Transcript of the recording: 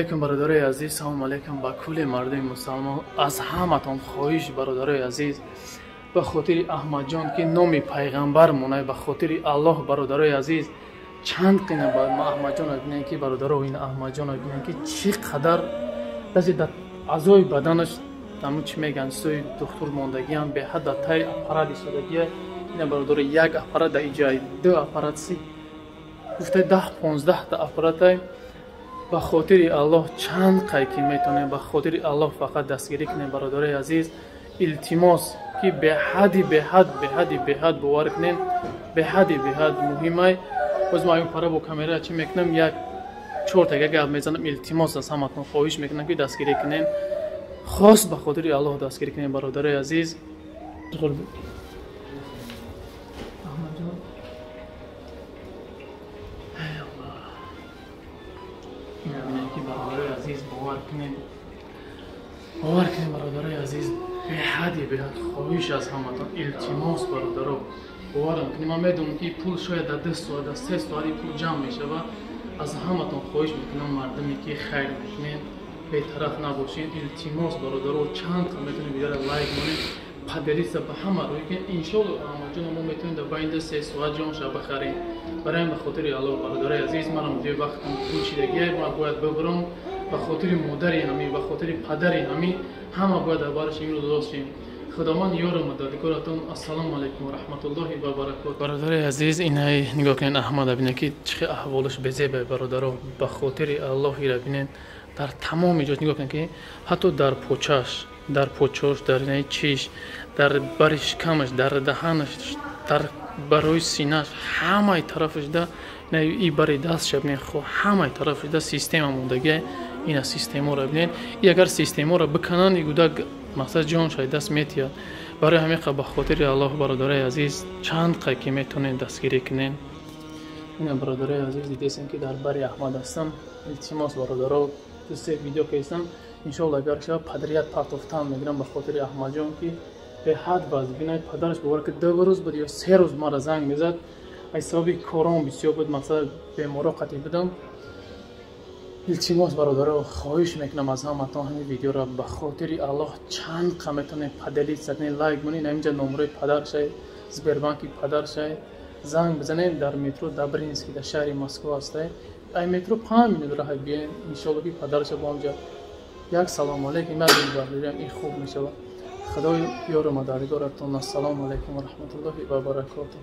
علیکم برادرای عزیز، سلام علیکم با کل مردم مسلمان. از همتون خواهش برادرای عزیز، به خاطر احمد جان که نام پیغمبر مونه، به خاطر الله برادرای عزیز چند قینه با ما احمد جان ببینید که برادرها این احمد جان ببینید که چقدر در اعضای بدنش دمو چی میگن سوی دکتر موندگی هم به حد تای اپارات شدگی. این برادر یک اپارات در ایجای دو اپارات سی گفته 10-15 تا اپارات. به خاطر الله چند قایکی میتونه، به خاطر الله فقط دستگیری کنه برادرای عزیز. التماس که به حد باور کنین، به حد مهمه. باز ما این پاره با کامera چی میکنم، یک 4 تا گپ میزنم. التماس از همتون خواهش میکنم که دستگیری کنین، خاص به خاطر الله دستگیری کنین برادرای عزیز. برادرای عزیز باور کنین برادرای عزیز، به حد خواهش از همتون التماس برادرها باورم کنین. من میدونم که پول شاید در 2 ساعت در 3 ساعت پول جمع میشه و از همتون خواهش میکنم مردمی که خیر میکنین به طرف نباشین. التماس برادرها چند تا میتونین ویدیو را لایک کنین، پدریس به همه روی که انشالله جون ما میتونیم در بین 3 ساعت جان شب بخریم. برای به خاطر الله برادرای عزیز، منم دیگه وقتم پوشیدگی ما باید ببرم، به خاطر مادری همی، به خاطر پدری همی، همه باید دربارش این رو داشتیم. خداوند یار و مددگارتون. السلام علیکم و رحمت الله و برکاته. برادرای عزیز، این نگاه کنین احمد ببینید که چه احوالش بزیبه برادرها. به خاطر الله را ببینید در تمام جا نگاه کنین که حتی در پوچش، در چیش، در برش کمش، در دهانش، در برای سینه‌اش، همه طرفش ده نه این برای دستش ببینید خو همه طرفش ده سیستم موندگی. این سیستم رو ببینید، اگر سیستم رو بکنن ایگودا مقصد جان شاید دست میتیاد. برای همین به خاطر الله برادرای عزیز چند قایکی میتونین دستگیری کنین. این برادرای عزیز دیدین که در بری احمد هستم. التماس برادرها تو 3 ویدیو که هستم انشالله اگر شب پدریت پرتفتان میگیرم به خاطر احمد جان که به حد باز ببینید پدرش باور که 2 روز بود یا 3 روز ما را زنگ میزد. حسابی کارام بسیار بود، مثلا بیمارا قطعی بدم. التماس برادرها خواهش میکنم از همتون همین ویدیو را به خاطر الله چند قمتون پدلی سکنین لایک کنین. اینجا نمره پدرش زبربانکی پدرش زنگ بزنین. در مترو دبرینسکی در شهر مسکو هست. این مترو 5 مینوت راه بیاین انشالله که پدرش با اونجا یک سلام علیکم من میگم این خوب میشه. خدای یار و مددگارتون. السلام علیکم و رحمت الله و برکاته.